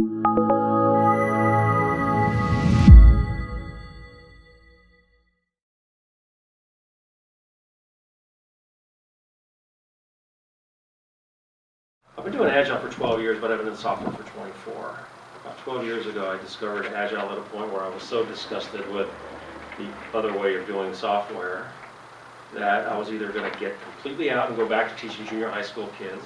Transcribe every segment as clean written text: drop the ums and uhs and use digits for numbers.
I've been doing Agile for 12 years, but I've been in software for 24. About 12 years ago, I discovered Agile at a point where I was so disgusted with the other way of doing software that I was either going to get completely out and go back to teaching junior high school kids,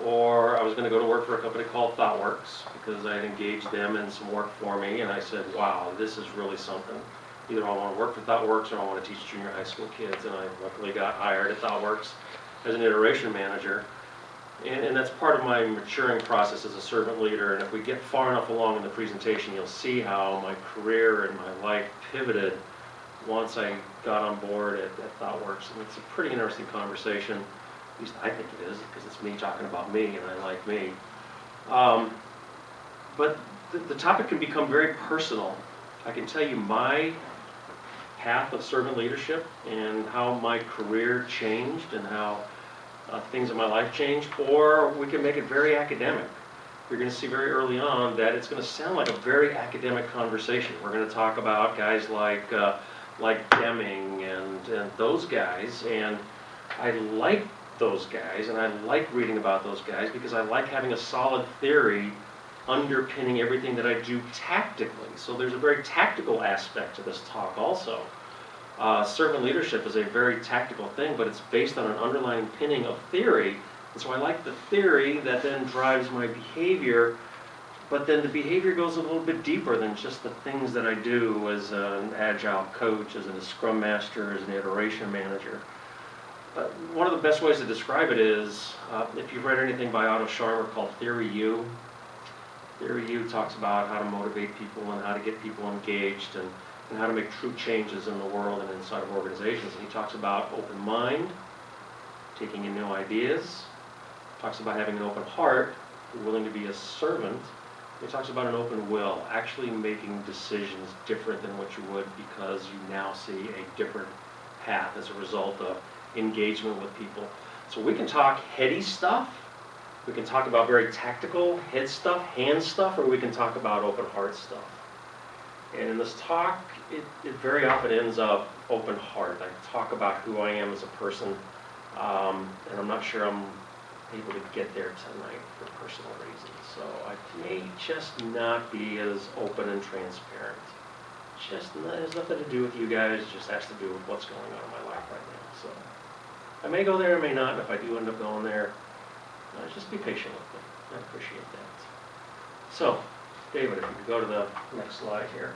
or I was going to go to work for a company called ThoughtWorks because I had engaged them in some work for me, and I said, wow, this is really something. Either I want to work for ThoughtWorks or I want to teach junior high school kids, and I luckily got hired at ThoughtWorks as an iteration manager. And that's part of my maturing process as a servant leader, and if we get far enough along in the presentation, you'll see how my career and my life pivoted once I got on board at ThoughtWorks. And it's a pretty interesting conversation, at least I think it is, because it's me talking about me, and I like me. But the topic can become very personal. I can tell you my path of servant leadership and how my career changed and how things in my life changed, or we can make it very academic. You're going to see very early on that it's going to sound like a very academic conversation. We're going to talk about guys like Deming and those guys, and I like those guys, and I like reading about those guys because I like having a solid theory underpinning everything that I do tactically. So there's a very tactical aspect to this talk also. Servant leadership is a very tactical thing, but it's based on an underlying pinning of theory. And so I like the theory that then drives my behavior, but then the behavior goes a little bit deeper than just the things that I do as an agile coach, as a scrum master, as an iteration manager. One of the best ways to describe it is, if you've read anything by Otto Scharmer called Theory U. Theory U talks about how to motivate people and how to get people engaged and how to make true changes in the world and inside of organizations. And he talks about open mind, taking in new ideas, talks about having an open heart, willing to be a servant. He talks about an open will, actually making decisions different than what you would because you now see a different path as a result of engagement with people. So we can talk heady stuff, we can talk about very tactical head stuff, hand stuff, or we can talk about open heart stuff. And in this talk, it very often ends up open heart. I talk about who I am as a person, and I'm not sure I'm able to get there tonight for personal reasons. So I may just not be as open and transparent. It has nothing to do with you guys, it just has to do with what's going on in my life right now. So I may go there, I may not, and if I do end up going there, just be patient with me. I appreciate that. So, David, if you could go to the next slide here.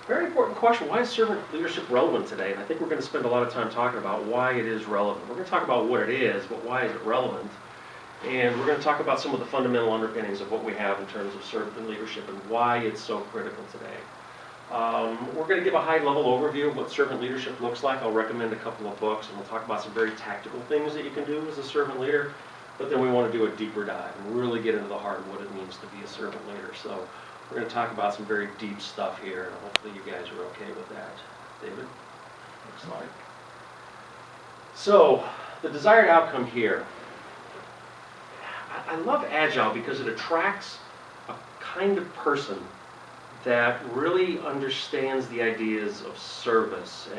Very important question, why is servant leadership relevant today? And I think we're going to spend a lot of time talking about why it is relevant. We're going to talk about what it is, but why is it relevant? And we're going to talk about some of the fundamental underpinnings of what we have in terms of servant leadership and why it's so critical today. We're going to give a high-level overview of what servant leadership looks like. I'll recommend a couple of books, and we'll talk about some very tactical things that you can do as a servant leader. But then we want to do a deeper dive and really get into the heart of what it means to be a servant leader. So we're going to talk about some very deep stuff here, and hopefully you guys are okay with that. David, next slide. So the desired outcome here. I love Agile because it attracts a kind of person that really understands the ideas of service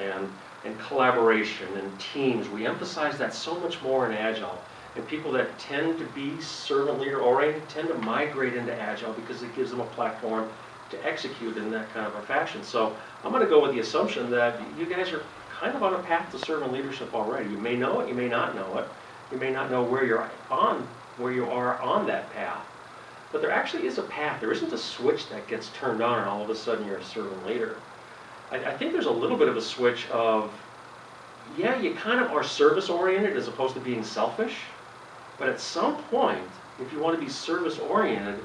and collaboration and teams. We emphasize that so much more in Agile. And people that tend to be servant leader oriented tend to migrate into Agile because it gives them a platform to execute in that kind of a fashion. So I'm going to go with the assumption that you guys are kind of on a path to servant leadership already. You may know it, you may not know it. You may not know where you are on that path. But there actually is a path. There isn't a switch that gets turned on and all of a sudden you're a servant leader. I think there's a little bit of a switch of, yeah, you kind of are service oriented as opposed to being selfish. But at some point, if you want to be service-oriented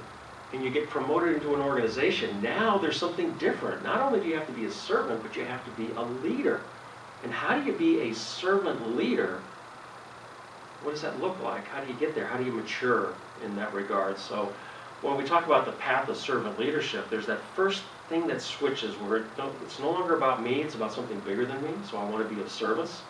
and you get promoted into an organization, now there's something different. Not only do you have to be a servant, but you have to be a leader. And how do you be a servant leader? What does that look like? How do you get there? How do you mature in that regard? So when we talk about the path of servant leadership, there's that first thing that switches where it's no longer about me, it's about something bigger than me, so I want to be of service.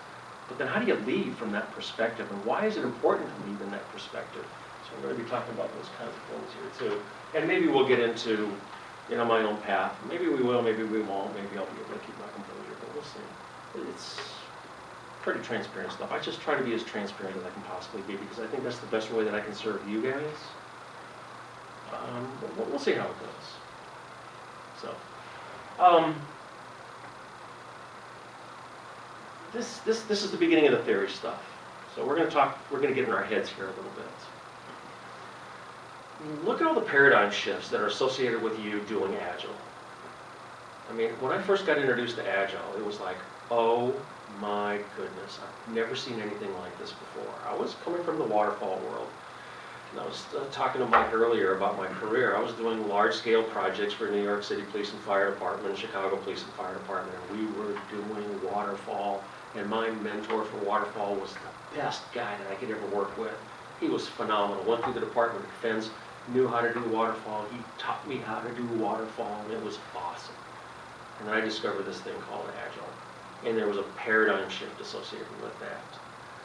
But then how do you lead from that perspective, and why is it important to lead in that perspective? So I'm going to be talking about those kinds of things here too. And maybe we'll get into, my own path. Maybe we will, maybe we won't. Maybe I'll be able to keep my composure, but we'll see. It's pretty transparent stuff. I just try to be as transparent as I can possibly be because I think that's the best way that I can serve you guys. We'll see how it goes. So, this is the beginning of the theory stuff. So we're going to get in our heads here a little bit. Look at all the paradigm shifts that are associated with you doing Agile. I mean, when I first got introduced to Agile, it was like, oh my goodness, I've never seen anything like this before. I was coming from the waterfall world. And I was talking to Mike earlier about my career. I was doing large-scale projects for New York City Police and Fire Department, Chicago Police and Fire Department, and we were doing waterfall. And my mentor for waterfall was the best guy that I could ever work with. He was phenomenal. Went through the Department of Defense, knew how to do waterfall. He taught me how to do waterfall, and it was awesome. And then I discovered this thing called Agile. And there was a paradigm shift associated with that.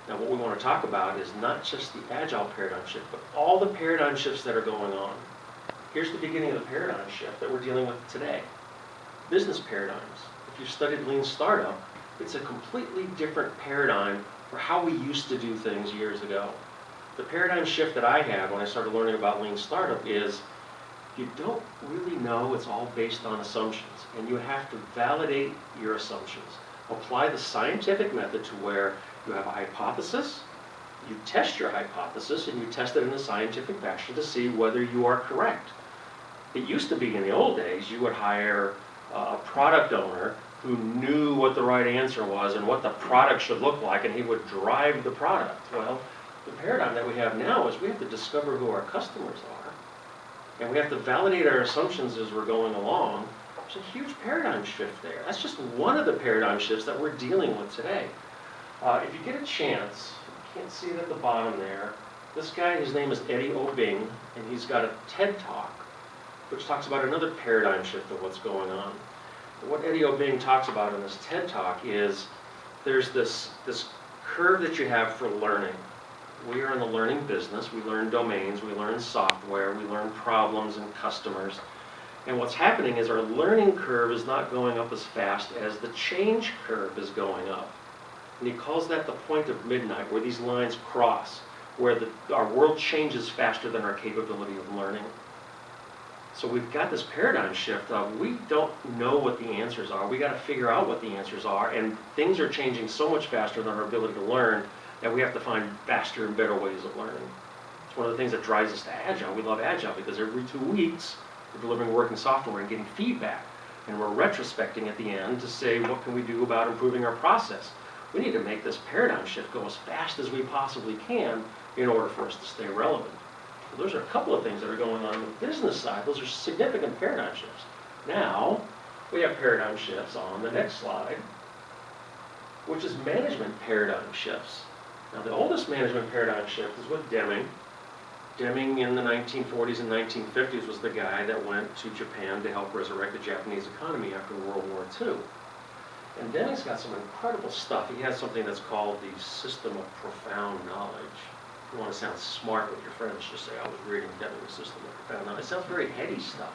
Now what we want to talk about is not just the Agile paradigm shift, but all the paradigm shifts that are going on. Here's the beginning of the paradigm shift that we're dealing with today. Business paradigms. If you've studied Lean Startup, it's a completely different paradigm for how we used to do things years ago. The paradigm shift that I had when I started learning about Lean Startup is you don't really know, it's all based on assumptions, and you have to validate your assumptions. Apply the scientific method to where you have a hypothesis, you test your hypothesis, and you test it in a scientific fashion to see whether you are correct. It used to be in the old days, you would hire a product owner who knew what the right answer was and what the product should look like, and he would drive the product. Well, the paradigm that we have now is we have to discover who our customers are, and we have to validate our assumptions as we're going along. There's a huge paradigm shift there. That's just one of the paradigm shifts that we're dealing with today. If you get a chance, you can't see it at the bottom there, this guy, his name is Eddie Obing, and he's got a TED Talk, which talks about another paradigm shift of what's going on. What Eddie Obing talks about in this TED Talk is there's this curve that you have for learning. We are in the learning business. We learn domains, we learn software, we learn problems and customers. And what's happening is our learning curve is not going up as fast as the change curve is going up. And he calls that the point of midnight, where these lines cross, where our world changes faster than our capability of learning. So we've got this paradigm shift of we don't know what the answers are. We got to figure out what the answers are, and things are changing so much faster than our ability to learn that we have to find faster and better ways of learning. It's one of the things that drives us to Agile. We love Agile because every 2 weeks we're delivering working software and getting feedback, and we're retrospecting at the end to say what can we do about improving our process. We need to make this paradigm shift go as fast as we possibly can in order for us to stay relevant. So those are a couple of things that are going on the business side. Those are significant paradigm shifts. Now, we have paradigm shifts on the next slide, which is management paradigm shifts. Now, the oldest management paradigm shift is with Deming. Deming in the 1940s and 1950s was the guy that went to Japan to help resurrect the Japanese economy after World War II. And Deming's got some incredible stuff. He has something that's called the system of profound knowledge. If you want to sound smart with your friends, just say, I was reading Deming's system of profound knowledge. It sounds very heady stuff.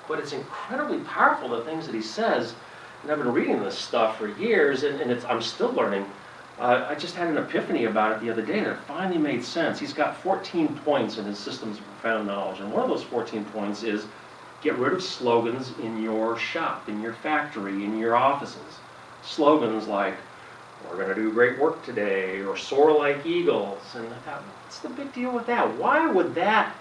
But it's incredibly powerful, the things that he says. And I've been reading this stuff for years, and I'm still learning. I just had an epiphany about it the other day, and it finally made sense. He's got 14 points in his systems of profound knowledge. And one of those 14 points is get rid of slogans in your shop, in your factory, in your offices. Slogans like, we're going to do great work today, or soar like eagles. And I thought, what's the big deal with that? Why would that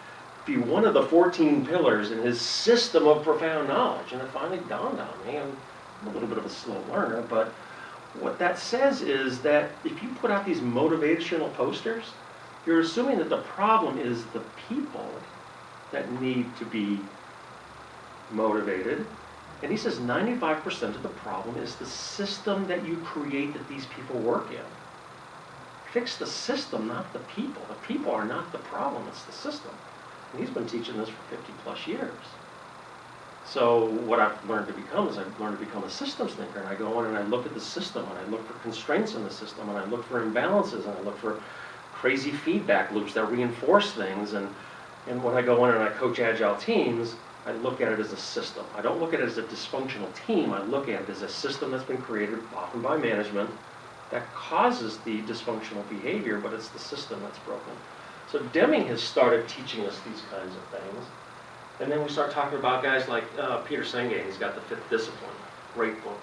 be one of the 14 pillars in his system of profound knowledge? And it finally dawned on me. I'm a little bit of a slow learner, but what that says is that if you put out these motivational posters, you're assuming that the problem is the people that need to be motivated. And he says 95% of the problem is the system that you create that these people work in. Fix the system, not the people. The people are not the problem, it's the system. And he's been teaching this for 50 plus years. So what I've learned to become is I've learned to become a systems thinker, and I go in and I look at the system, and I look for constraints in the system, and I look for imbalances, and I look for crazy feedback loops that reinforce things. And when I go in and I coach agile teams, I look at it as a system. I don't look at it as a dysfunctional team. I look at it as a system that's been created often by management that causes the dysfunctional behavior, but it's the system that's broken. So Deming has started teaching us these kinds of things. And then we start talking about guys like Peter Senge. He's got The Fifth Discipline, great book.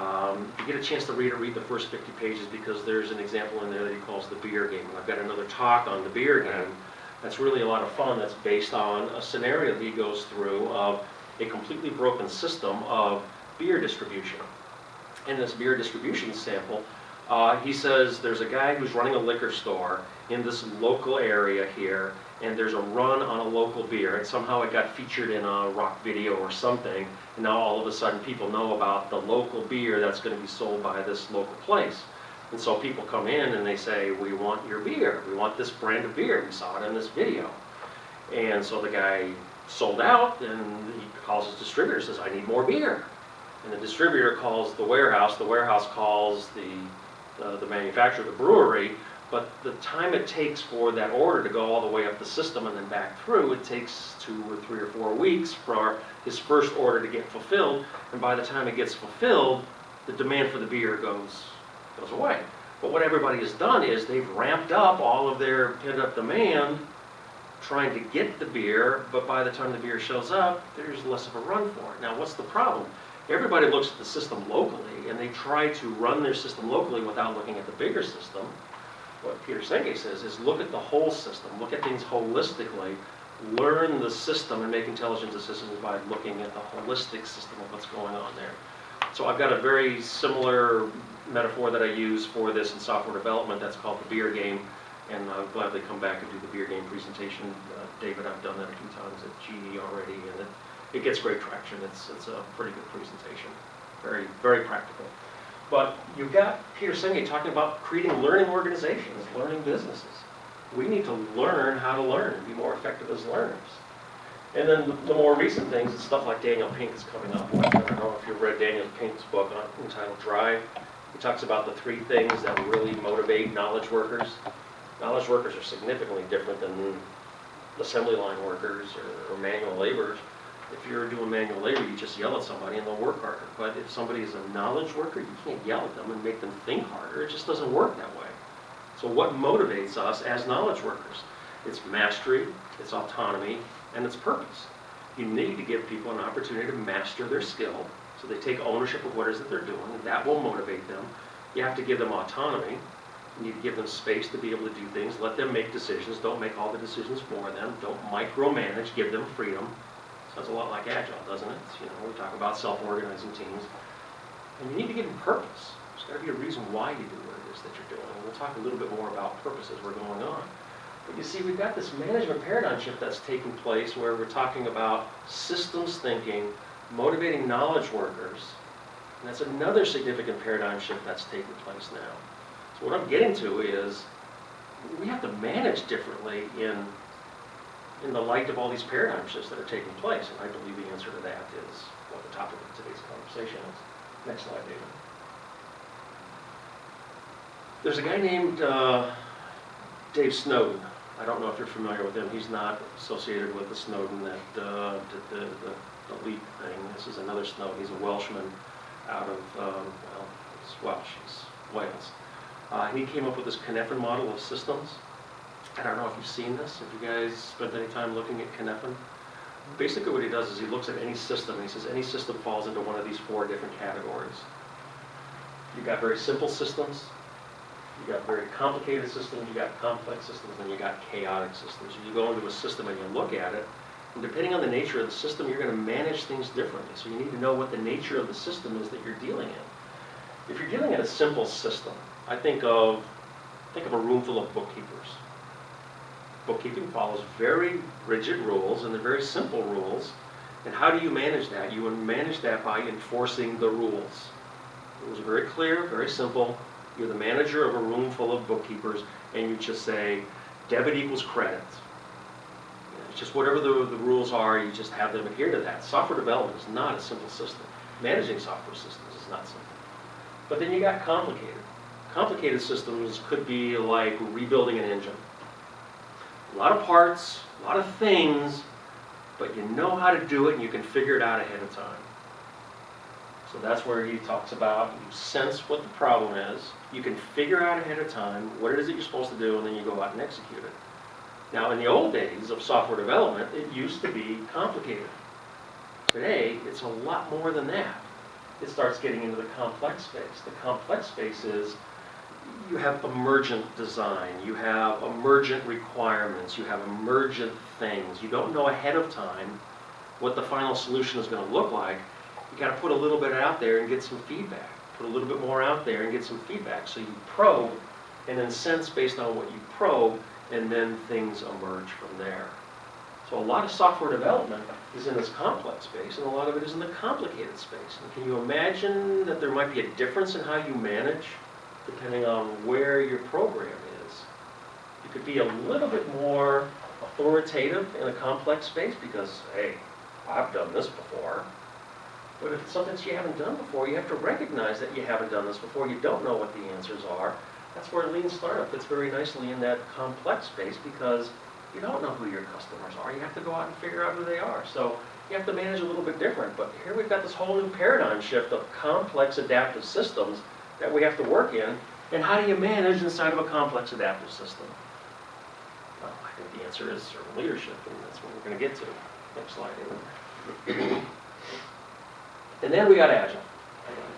If you get a chance to read the first 50 pages, because there's an example in there that he calls the beer game. And I've got another talk on the beer game that's really a lot of fun, that's based on a scenario that he goes through of a completely broken system of beer distribution. In this beer distribution sample, he says there's a guy who's running a liquor store in this local area here, and there's a run on a local beer, and somehow it got featured in a rock video or something, and now all of a sudden people know about the local beer that's going to be sold by this local place. And so people come in and they say, we want your beer, we want this brand of beer, we saw it in this video. And so the guy sold out, and he calls his distributor, says, I need more beer. And the distributor calls the warehouse calls the manufacturer, the brewery, but the time it takes for that order to go all the way up the system and then back through, it takes 2 or 3 or 4 weeks for his first order to get fulfilled, and by the time it gets fulfilled, the demand for the beer goes away. But what everybody has done is they've ramped up all of their pent-up demand trying to get the beer, but by the time the beer shows up, there's less of a run for it. Now, what's the problem? Everybody looks at the system locally, and they try to run their system locally without looking at the bigger system. What Peter Senge says is look at the whole system, look at things holistically, learn the system and make intelligent decisions by looking at the holistic system of what's going on there. So I've got a very similar metaphor that I use for this in software development that's called the beer game, and I'll gladly come back and do the beer game presentation. David, I've done that a few times at GE already, and it gets great traction. It's a pretty good presentation, very, very practical. But you've got Peter Senge talking about creating learning organizations, learning businesses. We need to learn how to learn and be more effective as learners. And then the more recent things, it's stuff like Daniel Pink is coming up with. I don't know if you've read Daniel Pink's book entitled Drive. He talks about the 3 things that really motivate knowledge workers. Knowledge workers are significantly different than assembly line workers or manual laborers. If you're doing manual labor, you just yell at somebody and they'll work harder. But if somebody is a knowledge worker, you can't yell at them and make them think harder. It just doesn't work that way. So what motivates us as knowledge workers? It's mastery, it's autonomy, and it's purpose. You need to give people an opportunity to master their skill, so they take ownership of what it is that they're doing, and that will motivate them. You have to give them autonomy. You need to give them space to be able to do things. Let them make decisions. Don't make all the decisions for them. Don't micromanage. Give them freedom. Sounds a lot like Agile, doesn't it? We talk about self-organizing teams. And you need to give them purpose. There's got to be a reason why you do what it is that you're doing. And we'll talk a little bit more about purpose as we're going on. But you see, we've got this management paradigm shift that's taking place where we're talking about systems thinking, motivating knowledge workers. And that's another significant paradigm shift that's taking place now. So what I'm getting to is we have to manage differently in the light of all these paradigm shifts that are taking place. And I believe the answer to that is what the topic of today's conversation is. Next slide, David. There's a guy named Dave Snowden. I don't know if you're familiar with him. He's not associated with the Snowden that did the leak thing. This is another Snowden. He's a Welshman out of, he's Welsh, he's Wales. He came up with this Cynefin model of systems. I don't know if you've seen this, if you guys spent any time looking at Cynefin. Basically what he does is he looks at any system and he says any system falls into one of these 4 different categories. You've got very simple systems, you've got very complicated systems, you've got complex systems, and you've got chaotic systems. You go into a system and you look at it, and depending on the nature of the system, you're going to manage things differently. So you need to know what the nature of the system is that you're dealing in. If you're dealing in a simple system, I think of a room full of bookkeepers. Bookkeeping follows very rigid rules, and they're very simple rules. And how do you manage that? You manage that by enforcing the rules. Rules are very clear, very simple. You're the manager of a room full of bookkeepers, and you just say, debit equals credit. It's just whatever the rules are, you just have them adhere to that. Software development is not a simple system. Managing software systems is not simple. But then you got complicated. Complicated systems could be like rebuilding an engine. A lot of parts, a lot of things, but you know how to do it and you can figure it out ahead of time. So that's where he talks about you sense what the problem is, you can figure out ahead of time what it is that you're supposed to do, and then you go out and execute it. Now, in the old days of software development, it used to be complicated. Today, it's a lot more than that. It starts getting into the complex space. The complex space is you have emergent design, you have emergent requirements, you have emergent things. You don't know ahead of time what the final solution is going to look like. You got to put a little bit out there and get some feedback. Put a little bit more out there and get some feedback. So you probe and then sense based on what you probe, and then things emerge from there. So a lot of software development is in this complex space, and a lot of it is in the complicated space. And can you imagine that there might be a difference in how you manage depending on where your program is? You could be a little bit more authoritative in a complex space because, hey, I've done this before. But if it's something that you haven't done before, you have to recognize that you haven't done this before. You don't know what the answers are. That's where Lean Startup fits very nicely in that complex space, because you don't know who your customers are. You have to go out and figure out who they are. So you have to manage a little bit different. But here we've got this whole new paradigm shift of complex adaptive systems that we have to work in. And how do you manage inside of a complex adaptive system? Well, I think the answer is servant leadership, and that's what we're going to get to. Next slide. And then we got Agile.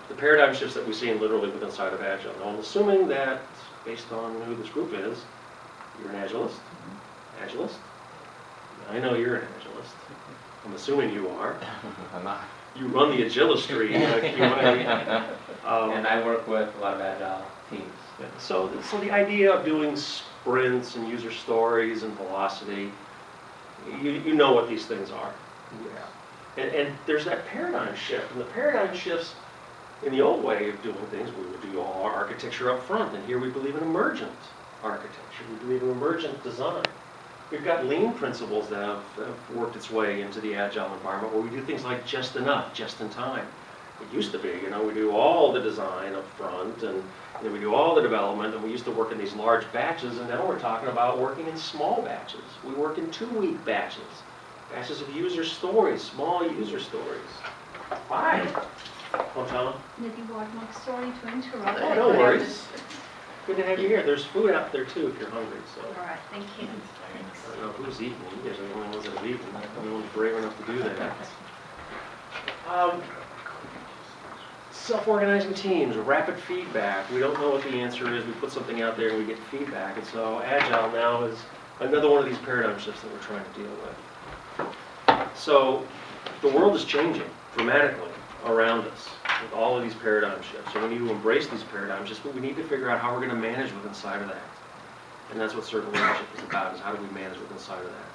The paradigm shifts that we see literally within inside of Agile. Now, I'm assuming that, based on who this group is, you're an Agilist. Agilist? I know you're an Agilist. I'm assuming you are. I'm not. You run the Agilistry QA. And I work with a lot of Agile teams. So the idea of doing sprints and user stories and velocity, you know what these things are. Yeah. And there's that paradigm shift. And the paradigm shifts in the old way of doing things. We would do all our architecture up front. And here we believe in emergent architecture. We believe in emergent design. We've got lean principles that have worked its way into the Agile environment, where we do things like just enough, just in time. It used to be, we do all the design up front, and we do all the development, and we used to work in these large batches, and now we're talking about working in small batches. We work in 2-week batches, batches of user stories, small user stories. Hi. Oh, Tom? Maybe one more story to interrupt. Oh, no worries. Good to have you here. There's food out there too if you're hungry. So. All right, thank you. I don't know who's eating. You guys are the only ones that have eaten. I'm the only ones brave enough to do that. Self-organizing teams, rapid feedback. We don't know what the answer is. We put something out there and we get feedback. And so Agile now is another one of these paradigm shifts that we're trying to deal with. So the world is changing dramatically around us with all of these paradigm shifts. So we need to embrace these paradigm shifts, but we need to figure out how we're going to manage with inside of that. And that's what servant leadership is about, is how do we manage with inside of that.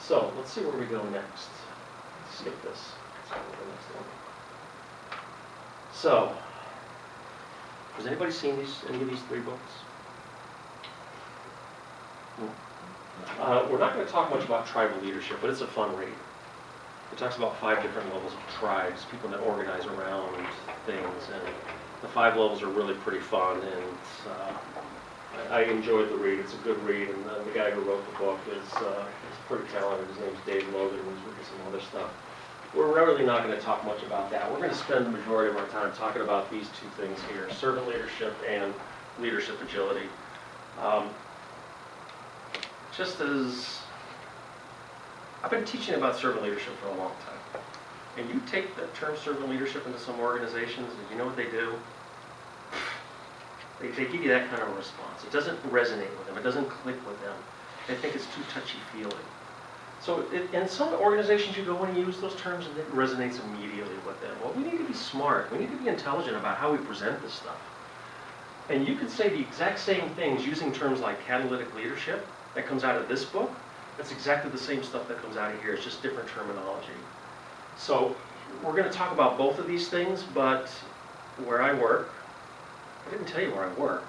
So let's see where we go next. Let's skip this. Let's go to the next one. So, has anybody seen any of these 3 books? We're not going to talk much about tribal leadership, but it's a fun read. It talks about 5 different levels of tribes, people that organize around things, and the 5 levels are really pretty fun, and I enjoyed the read. It's a good read, and the guy who wrote the book is pretty talented. His name's Dave Logan, and he's written some other stuff. We're really not going to talk much about that. We're going to spend the majority of our time talking about these 2 things here, servant leadership and leadership agility. Just as I've been teaching about servant leadership for a long time, and you take the term servant leadership into some organizations, and you know what they do? They give you that kind of a response. It doesn't resonate with them. It doesn't click with them. They think it's too touchy-feely. So in some organizations, you go in and use those terms, and it resonates immediately with them. Well, we need to be smart. We need to be intelligent about how we present this stuff. And you could say the exact same things using terms like catalytic leadership that comes out of this book. That's exactly the same stuff that comes out of here. It's just different terminology. So we're going to talk about both of these things, but where I work, I didn't tell you where I work.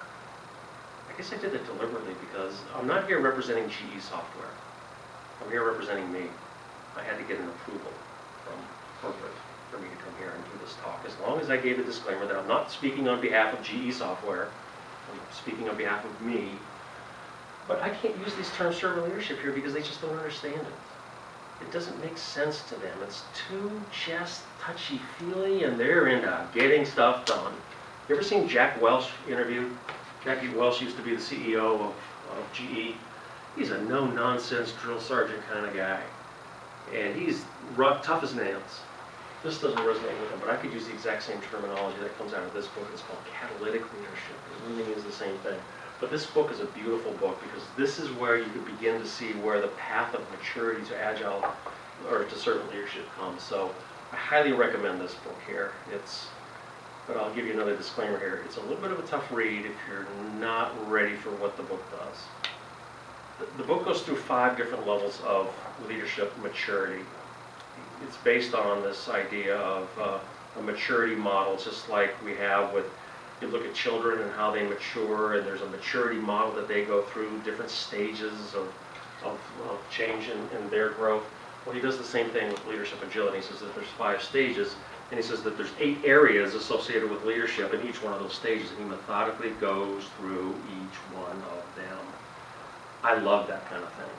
I guess I did that deliberately because I'm not here representing GE Software. I'm here representing me. I had to get an approval from corporate. for me to come here and do this talk, as long as I gave a disclaimer that I'm not speaking on behalf of GE Software, I'm speaking on behalf of me. But I can't use these terms servant leadership here because they just don't understand it. It doesn't make sense to them. It's too just touchy-feely, and they're into getting stuff done. You ever seen Jack Welch interviewed? Jackie Welch used to be the CEO of GE. He's a no-nonsense drill sergeant kind of guy. And he's rough, tough as nails. This doesn't resonate with him, but I could use the exact same terminology that comes out of this book. It's called catalytic leadership. It really means the same thing. But this book is a beautiful book because this is where you can begin to see where the path of maturity to agile or to servant leadership comes. So I highly recommend this book here. But I'll give you another disclaimer here. It's a little bit of a tough read if you're not ready for what the book does. The book goes through 5 different levels of leadership maturity. It's based on this idea of a maturity model, just like we have with, you look at children and how they mature, and there's a maturity model that they go through, different stages of change in their growth. Well, he does the same thing with leadership agility. He says that there's 5 stages, and he says that there's 8 areas associated with leadership in each one of those stages, and he methodically goes through each one of them. I love that kind of thing.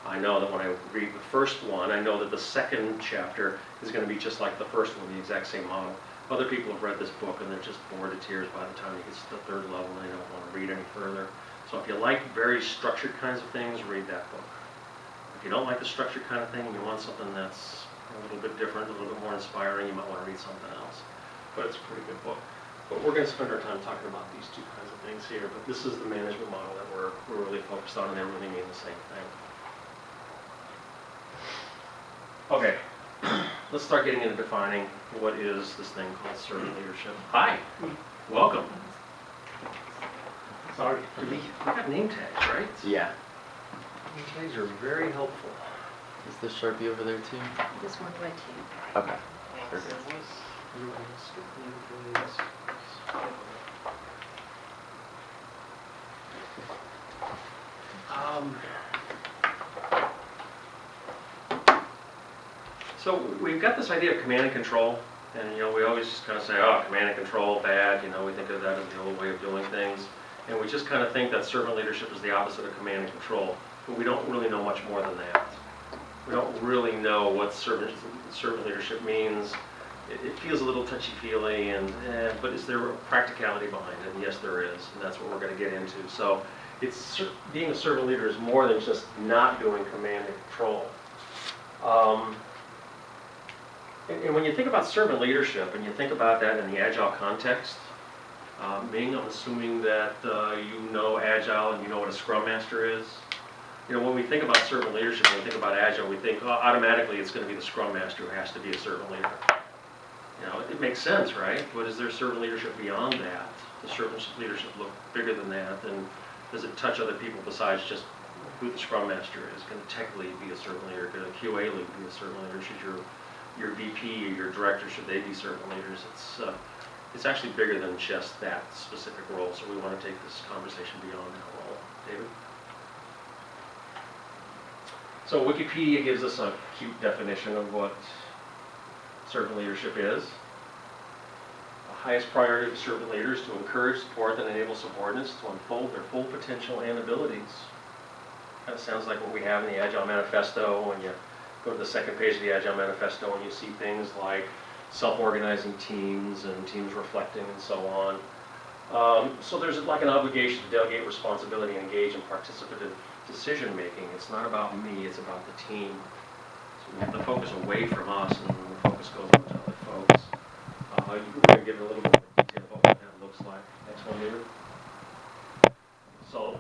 I know that when I read the first one, I know that the second chapter is going to be just like the first one, the exact same model. Other people have read this book and they're just bored to tears by the time it gets to the 3rd level and they don't want to read any further. So if you like very structured kinds of things, read that book. If you don't like the structured kind of thing and you want something that's a little bit different, a little bit more inspiring, you might want to read something else. But it's a pretty good book. But we're going to spend our time talking about these 2 kinds of things here. But this is the management model that we're really focused on, and they really mean the same thing. Okay. Let's start getting into defining what is this thing called servant leadership. Hi, welcome. Sorry, we got name tags, right? Yeah. Name tags are very helpful. Is the Sharpie over there too? This one right here. Okay. Perfect. So we've got this idea of command and control, and we always just kind of say, oh, command and control, bad. We think of that as the old way of doing things, and we just kind of think that servant leadership is the opposite of command and control. But we don't really know much more than that. We don't really know what servant leadership means. It feels a little touchy-feely, but is there a practicality behind it? And yes, there is, and that's what we're going to get into. So being a servant leader is more than just not doing command and control. And when you think about servant leadership, and you think about that in the Agile context, Ming, I'm assuming that you know Agile and you know what a Scrum Master is. When we think about servant leadership, when we think about Agile, we think automatically it's going to be the Scrum Master who has to be a servant leader. It makes sense, right? But is there servant leadership beyond that? Does servant leadership look bigger than that? And does it touch other people besides just who the Scrum Master is? Can a tech lead be a servant leader? Can a QA lead be a servant leader? Should your VP or your director, should they be servant leaders? It's actually bigger than just that specific role, so we want to take this conversation beyond that role. David? So Wikipedia gives us a cute definition of what servant leadership is. The highest priority of servant leaders to encourage, support, and enable subordinates to unfold their full potential and abilities. Kind of sounds like what we have in the Agile Manifesto. When you go to the 2nd page of the Agile Manifesto and you see things like self-organizing teams and teams reflecting and so on. So there's like an obligation to delegate responsibility and engage in participative decision making. It's not about me, it's about the team. So we have the focus away from us and the focus goes on to other folks. We're going to give it a little bit more detail about what that looks like. Next one, David. So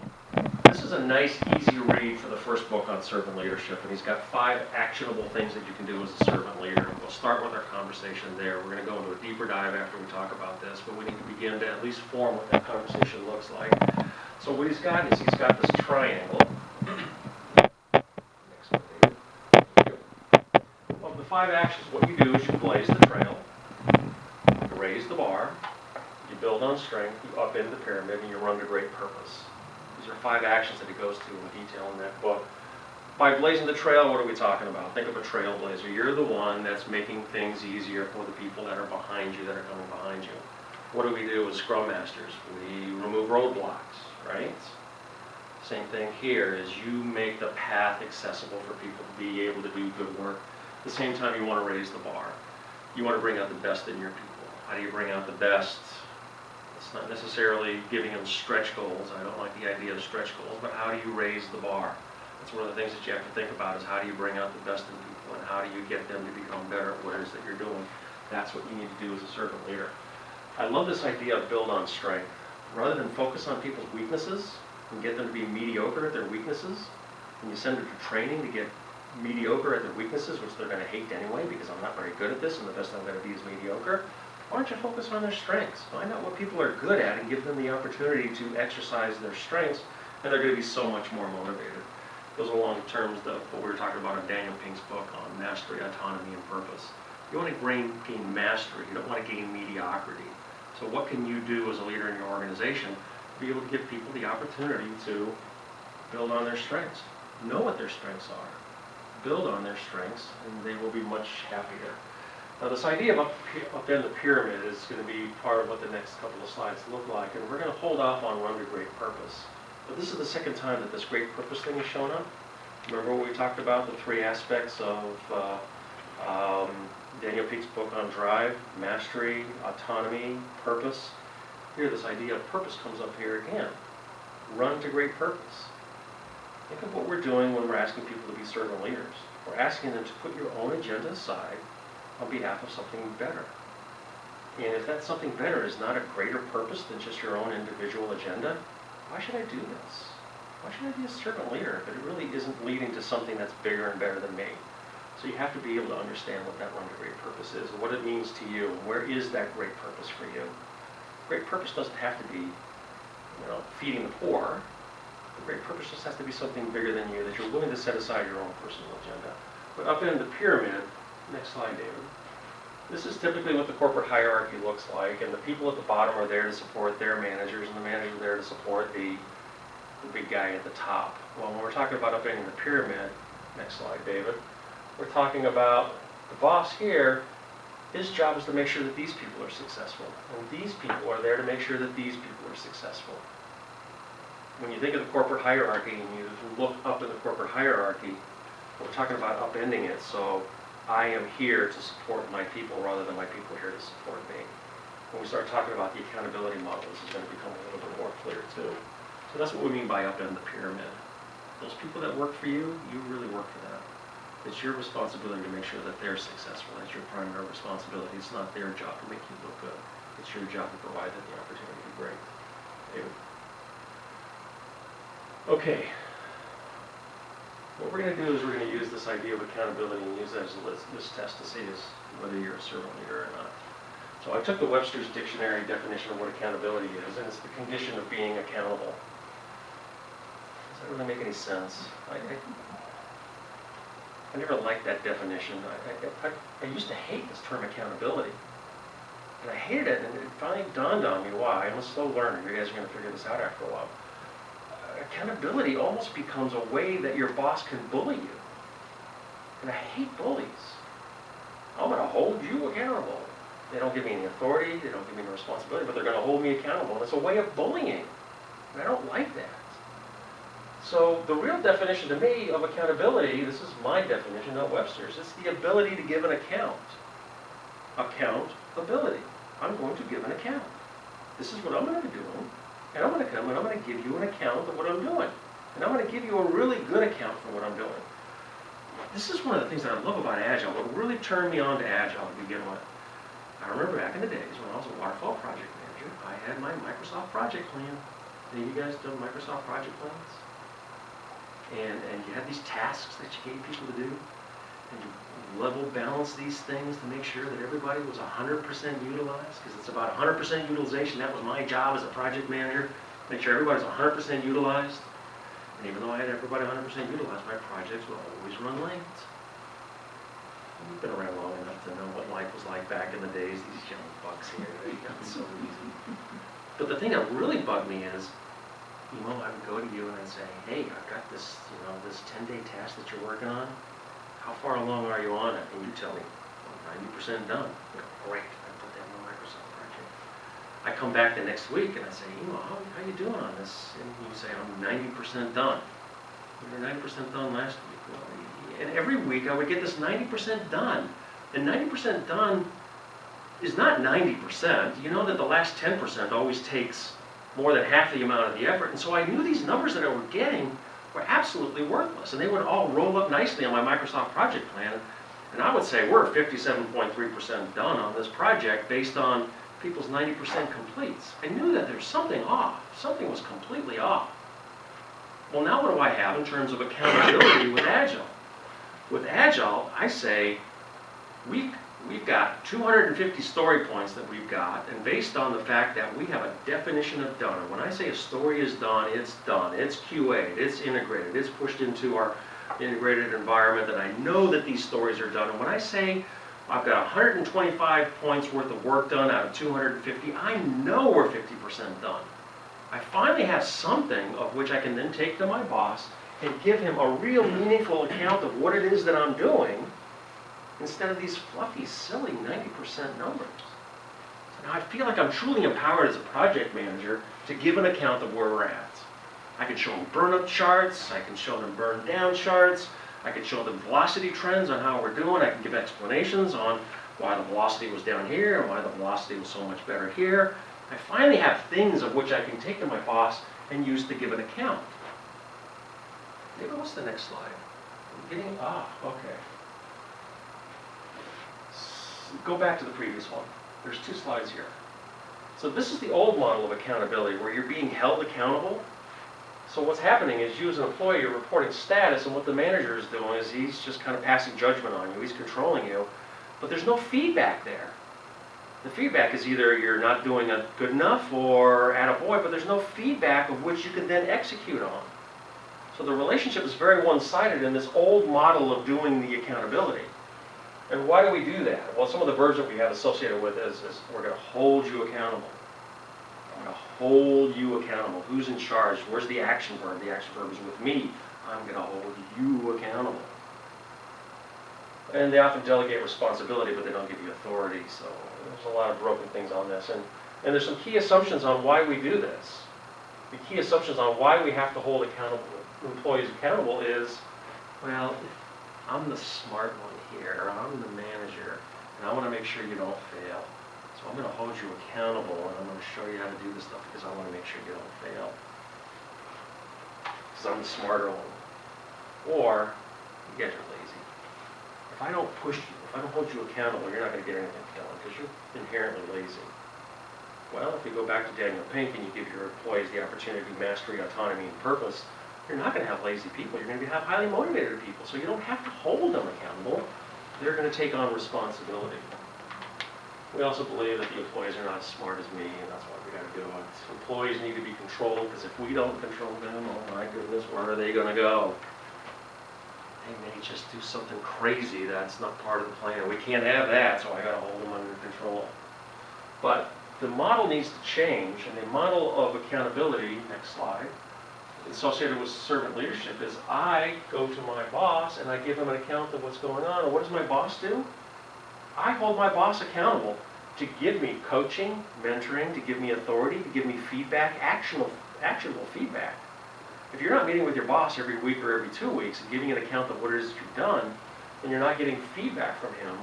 this is a nice, easy read for the first book on servant leadership, and he's got 5 actionable things that you can do as a servant leader. We'll start with our conversation there. We're going to go into a deeper dive after we talk about this, but we need to begin to at least form what that conversation looks like. So what he's got is he's got this triangle. Next one, David. Thank you. Of the 5 actions, what you do is you blaze the trail, you raise the bar, you build on strength, you upend the pyramid, and you run to great purpose. These are 5 actions that he goes to in detail in that book. By blazing the trail, what are we talking about? Think of a trailblazer. You're the one that's making things easier for the people that are behind you, that are coming behind you. What do we do as Scrum Masters? We remove roadblocks, right? Same thing here, is you make the path accessible for people to be able to do good work. At the same time, you want to raise the bar. You want to bring out the best in your people. How do you bring out the best? It's not necessarily giving them stretch goals. I don't like the idea of stretch goals, but how do you raise the bar? That's one of the things that you have to think about, is how do you bring out the best in people, and how do you get them to become better at what it is that you're doing. That's what you need to do as a servant leader. I love this idea of build on strength. Rather than focus on people's weaknesses and get them to be mediocre at their weaknesses, and you send them to training to get mediocre at their weaknesses, which they're going to hate anyway because I'm not very good at this and the best I'm going to be is mediocre, why don't you focus on their strengths? Find out what people are good at and give them the opportunity to exercise their strengths, and they're going to be so much more motivated. Goes along terms of what we were talking about in Daniel Pink's book on mastery, autonomy, and purpose. You want to gain mastery. You don't want to gain mediocrity. So what can you do as a leader in your organization to be able to give people the opportunity to build on their strengths? Know what their strengths are. Build on their strengths, and they will be much happier. Now, this idea of up in the pyramid is going to be part of what the next couple of slides look like, and we're going to hold off on Run to Great Purpose. But this is the second time that this great purpose thing has shown up. Remember what we talked about, the three aspects of Daniel Pink's book on drive: mastery, autonomy, purpose. Here, this idea of purpose comes up here again. Run to great purpose. Think of what we're doing when we're asking people to be servant leaders. We're asking them to put your own agenda aside on behalf of something better. And if that something better is not a greater purpose than just your own individual agenda, why should I do this? Why should I be a servant leader if it really isn't leading to something that's bigger and better than me? So you have to be able to understand what that run to great purpose is, and what it means to you, and where is that great purpose for you. Great purpose doesn't have to be, feeding the poor. The great purpose just has to be something bigger than you, that you're willing to set aside your own personal agenda. But up in the pyramid, next slide, David. This is typically what the corporate hierarchy looks like, and the people at the bottom are there to support their managers, and the managers are there to support the big guy at the top. Well, when we're talking about upending the pyramid, next slide, David, we're talking about the boss here. His job is to make sure that these people are successful, and these people are there to make sure that these people are successful. When you think of the corporate hierarchy and you look up in the corporate hierarchy, we're talking about upending it. So I am here to support my people rather than my people are here to support me. When we start talking about the accountability model, this is going to become a little bit more clear too. So that's what we mean by upend the pyramid. Those people that work for you, you really work for them. It's your responsibility to make sure that they're successful. That's your primary responsibility. It's not their job to make you look good. It's your job to provide them the opportunity to be great. David? Okay. What we're going to do is we're going to use this idea of accountability and use that as a litmus test to see whether you're a servant leader or not. So I took the Webster's Dictionary definition of what accountability is, and it's the condition of being accountable. Does that really make any sense? I never liked that definition. I used to hate this term accountability. And I hated it, and it finally dawned on me why. I'm a slow learner. You guys are going to figure this out after a while. Accountability almost becomes a way that your boss can bully you. And I hate bullies. I'm going to hold you accountable. They don't give me any authority, they don't give me any responsibility, but they're going to hold me accountable. And it's a way of bullying. And I don't like that. So the real definition to me of accountability, this is my definition, not Webster's, it's the ability to give an account. Accountability. I'm going to give an account. This is what I'm going to be doing. And I'm going to come and I'm going to give you an account of what I'm doing. And I'm going to give you a really good account for what I'm doing. This is one of the things that I love about Agile. What really turned me on to Agile to begin with. I remember back in the days when I was a waterfall project manager, I had my Microsoft project plan. Any of you guys done Microsoft project plans? And you had these tasks that you gave people to do. And you level balance these things to make sure that everybody was 100% utilized, because it's about 100% utilization. That was my job as a project manager, make sure everybody's 100% utilized. And even though I had everybody 100% utilized, my projects would always run late. You've been around long enough to know what life was like back in the days. These young bucks here, they got so easy. But the thing that really bugged me is, Emo, I would go to you and I'd say, hey, I've got this, this 10-day task that you're working on. How far along are you on it? And you tell me, well, 90% done. I go, great, I put that in the Microsoft project. I come back the next week and I say, Emo, how you doing on this? And you say, I'm 90% done. You were 90% done last week. Well, and every week I would get this 90% done. And 90% done is not 90%. You know that the last 10% always takes more than half the amount of the effort. And so I knew these numbers that I were getting were absolutely worthless. And they would all roll up nicely on my Microsoft project plan. And I would say we're 57.3% done on this project based on people's 90% completes. I knew that there's something off. Something was completely off. Well, now what do I have in terms of accountability with Agile? With Agile, I say we've got 250 story points that we've got, and based on the fact that we have a definition of done, and when I say a story is done, it's QA'd, it's integrated, it's pushed into our integrated environment, that I know that these stories are done. And when I say I've got 125 points worth of work done out of 250, I know we're 50% done. I finally have something of which I can then take to my boss and give him a real meaningful account of what it is that I'm doing, instead of these fluffy, silly 90% numbers. So now I feel like I'm truly empowered as a project manager to give an account of where we're at. I can show them burn-up charts, I can show them burn-down charts, I can show them velocity trends on how we're doing, I can give explanations on why the velocity was down here and why the velocity was so much better here. I finally have things of which I can take to my boss and use to give an account. Maybe what's the next slide? Okay. Go back to the previous one. There's 2 slides here. So this is the old model of accountability where you're being held accountable. So what's happening is you as an employee are reporting status, and what the manager is doing is he's just kind of passing judgment on you. He's controlling you, but there's no feedback there. The feedback is either you're not doing it good enough or attaboy, but there's no feedback of which you can then execute on. So the relationship is very one-sided in this old model of doing the accountability. And why do we do that? Well, some of the verbs that we have associated with is we're going to hold you accountable. I'm going to hold you accountable. Who's in charge? Where's the action verb? The action verb is with me. I'm going to hold you accountable. And they often delegate responsibility, but they don't give you authority. So there's a lot of broken things on this. And there's some key assumptions on why we do this. The key assumptions on why we have to hold employees accountable is, well, I'm the smart one here, I'm the manager, and I want to make sure you don't fail. So I'm going to hold you accountable, and I'm going to show you how to do this stuff because I want to make sure you don't fail. Because I'm the smarter one. Or, you guys are lazy. If I don't push you, if I don't hold you accountable, you're not going to get anything done because you're inherently lazy. Well, if you go back to Daniel Pink and you give your employees the opportunity to mastery, autonomy, and purpose, you're not going to have lazy people. You're going to have highly motivated people. So you don't have to hold them accountable. They're going to take on responsibility. We also believe that the employees are not as smart as me, and that's why we got to do it. Employees need to be controlled, because if we don't control them, oh my goodness, where are they going to go? They may just do something crazy that's not part of the plan. We can't have that, so I got to hold them under control. But the model needs to change, and the model of accountability, next slide, associated with servant leadership is I go to my boss and I give him an account of what's going on. And what does my boss do? I hold my boss accountable to give me coaching, mentoring, to give me authority, to give me feedback, actionable feedback. If you're not meeting with your boss every week or every 2 weeks and giving an account of what it is that you've done, and you're not getting feedback from him,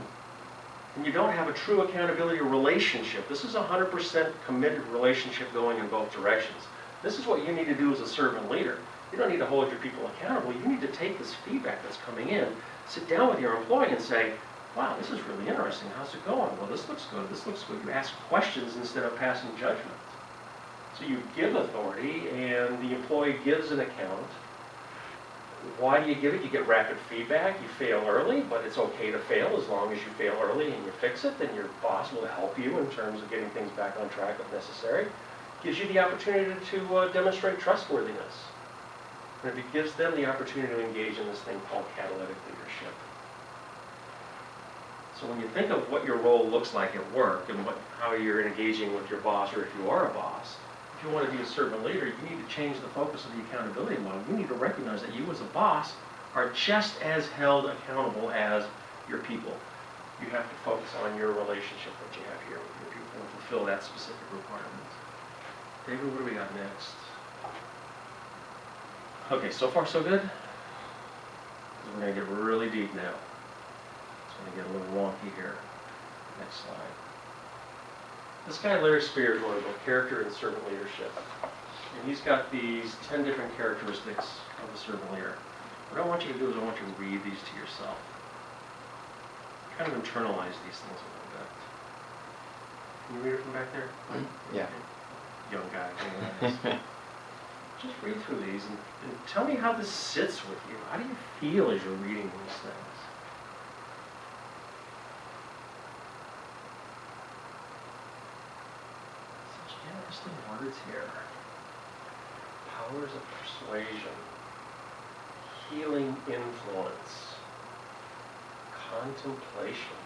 and you don't have a true accountability relationship. This is a 100% committed relationship going in both directions. This is what you need to do as a servant leader. You don't need to hold your people accountable. You need to take this feedback that's coming in, sit down with your employee and say, wow, this is really interesting. How's it going? Well, this looks good. This looks good. You ask questions instead of passing judgment. So you give authority, and the employee gives an account. Why do you give it? You get rapid feedback. You fail early, but it's okay to fail as long as you fail early and you fix it. Then your boss will help you in terms of getting things back on track if necessary. Gives you the opportunity to demonstrate trustworthiness. And it gives them the opportunity to engage in this thing called catalytic leadership. So when you think of what your role looks like at work and how you're engaging with your boss, or if you are a boss, if you want to be a servant leader, you need to change the focus of the accountability model. You need to recognize that you as a boss are just as held accountable as your people. You have to focus on your relationship that you have here with your people and fulfill that specific requirement. David, what do we got next? Okay, so far so good? 'Cause we're going to get really deep now. It's going to get a little wonky here. Next slide. This guy, Larry Spears, wrote a book, Character and Servant Leadership. And he's got these 10 different characteristics of the servant leader. What I want you to do is I want you to read these to yourself. Kind of internalize these things a little bit. Can you read it from back there? Yeah. Young guy. Young Just read through these and tell me how this sits with you. How do you feel as you're reading these things? Such interesting words here. Powers of persuasion, healing influence, contemplation.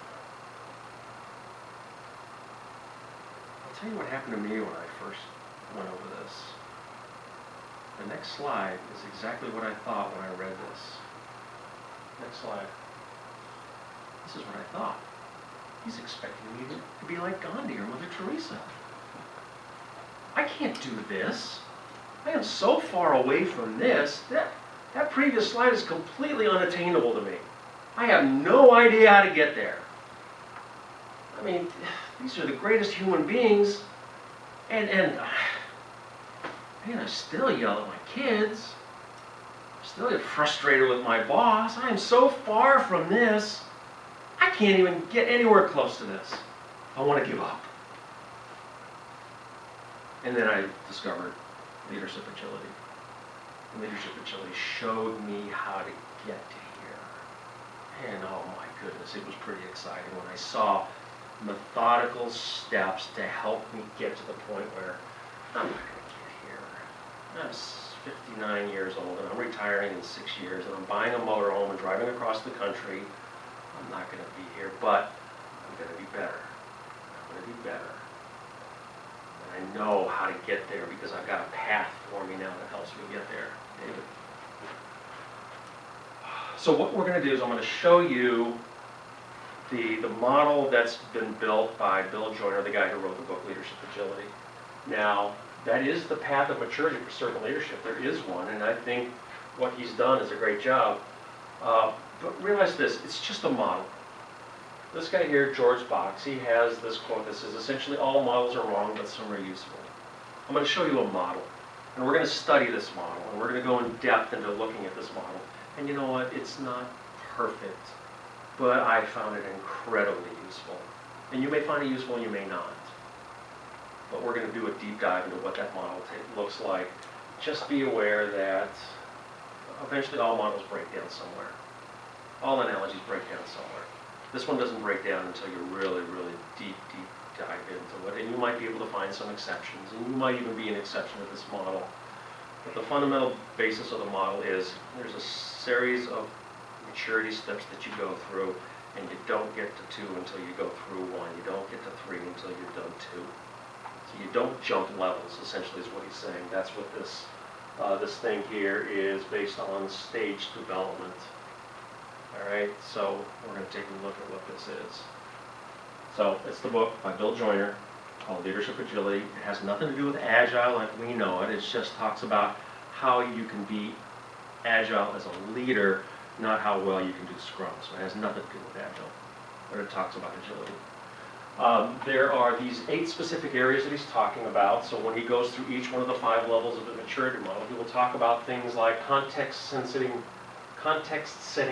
I'll tell you what happened to me when I first went over this. The next slide is exactly what I thought when I read this. Next slide. This is what I thought. He's expecting me to be like Gandhi or Mother Teresa. I can't do this. I am so far away from this. That previous slide is completely unattainable to me. I have no idea how to get there. I mean, these are the greatest human beings, and man, I still yell at my kids. I still get frustrated with my boss. I am so far from this. I can't even get anywhere close to this. I want to give up. And then I discovered leadership agility. And leadership agility showed me how to get to here. And oh my goodness, it was pretty exciting when I saw methodical steps to help me get to the point where I'm not going to get here. I'm 59 years old and I'm retiring in 6 years and I'm buying a motorhome and driving across the country. I'm not going to be here, but I'm going to be better. I'm going to be better. And I know how to get there because I've got a path for me now that helps me get there. David. So what we're going to do is I'm going to show you the model that's been built by Bill Joyner, the guy who wrote the book Leadership Agility. Now, that is the path of maturity for servant leadership. There is one, and I think what he's done is a great job. But realize this, it's just a model. This guy here, George Box, he has this quote that says, essentially all models are wrong, but some are useful. I'm going to show you a model, and we're going to study this model, and we're going to go in depth into looking at this model. And you know what? It's not perfect, but I found it incredibly useful. And you may find it useful and you may not. But we're going to do a deep dive into what that model looks like. Just be aware that eventually all models break down somewhere. All analogies break down somewhere. This one doesn't break down until you really, really deep dive into it. And you might be able to find some exceptions. And you might even be an exception to this model. But the fundamental basis of the model is there's a series of maturity steps that you go through, and you don't get to 2 until you go through 1. You don't get to 3 until you've done 2. So you don't jump levels, essentially, is what he's saying. That's what this thing here is based on stage development. All right, so we're going to take a look at what this is. So it's the book by Bill Joyner called Leadership Agility. It has nothing to do with agile like we know it. It just talks about how you can be agile as a leader, not how well you can do Scrum. So it has nothing to do with agile, but it talks about agility. There are these 8 specific areas that he's talking about. So when he goes through each one of the 5 levels of the maturity model, he will talk about things like context-setting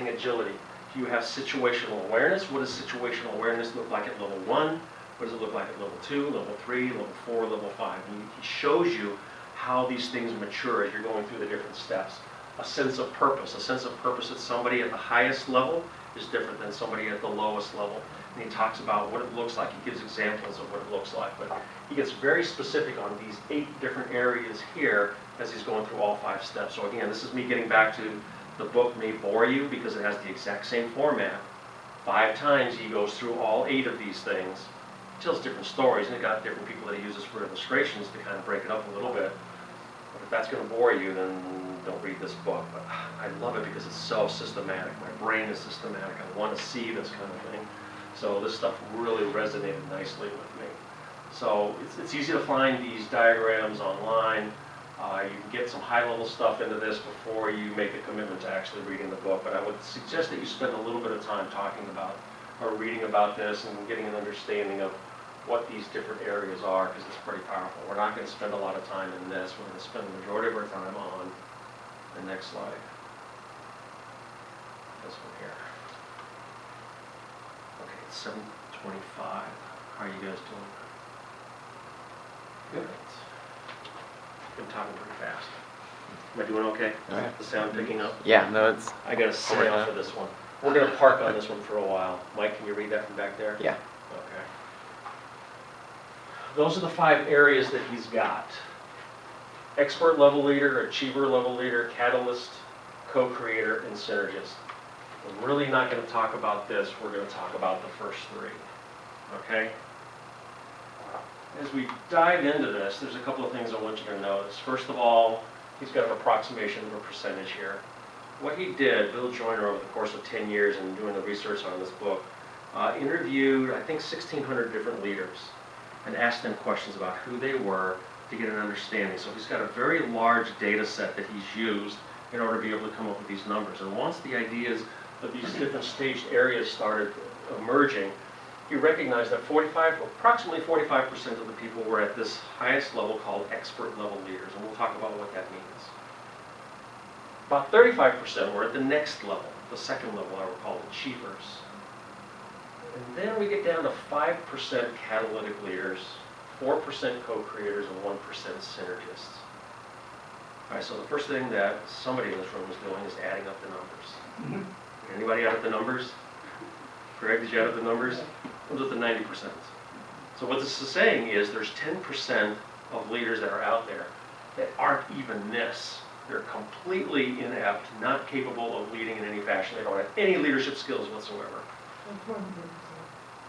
agility. Do you have situational awareness? What does situational awareness look like at level 1? What does it look like at level 2, level 3, level 4, level 5? And he shows you how these things mature as you're going through the different steps. A sense of purpose. A sense of purpose at somebody at the highest level is different than somebody at the lowest level. And he talks about what it looks like. He gives examples of what it looks like. But he gets very specific on these 8 different areas here as he's going through all 5 steps. So again, this is me getting back to the book may bore you because it has the exact same format. 5 times he goes through all 8 of these things. tells different stories, and it got different people that use this for illustrations to kind of break it up a little bit. But if that's going to bore you, then don't read this book. But I love it because it's so systematic. My brain is systematic. I want to see this kind of thing. So this stuff really resonated nicely with me. So it's easy to find these diagrams online. You can get some high-level stuff into this before you make a commitment to actually reading the book. But I would suggest that you spend a little bit of time talking about or reading about this and getting an understanding of what these different areas are, because it's pretty powerful. We're not going to spend a lot of time in this. We're going to spend the majority of our time on the next slide. This one here. Okay, it's 7:25. How are you guys doing? Good. I'm talking pretty fast. Am I doing okay? All right. The sound picking up? Yeah, no, it's, I got to sit down for this one. We're going to park on this one for a while. Mike, can you read that from back there? yeah. Okay. Those are the 5 areas that he's got. Expert level leader, achiever level leader, catalyst, co-creator, and synergist. We're really not going to talk about this. We're going to talk about the first 3. Okay? As we dive into this, there's a couple of things I want you to notice. First of all, he's got an approximation of a percentage here. What he did, Bill Joyner, over the course of 10 years and doing the research on this book, interviewed, I think, 1,600 different leaders and asked them questions about who they were to get an understanding. So he's got a very large data set that he's used in order to be able to come up with these numbers. And once the ideas of these different staged areas started emerging, he recognized that approximately 45% of the people were at this highest level called expert level leaders, and we'll talk about what that means. About 35% were at the next level, the second level, I would call achievers. And then we get down to 5% catalytic leaders, 4% co-creators, and 1% synergists. All right, so the first thing that somebody in this room is doing is adding up the numbers. Anybody add up the numbers? Greg, did you add up the numbers? Those are the 90%. So what this is saying is there's 10% of leaders that are out there that aren't even this. They're completely inept, not capable of leading in any fashion. They don't have any leadership skills whatsoever. That's more than 10%.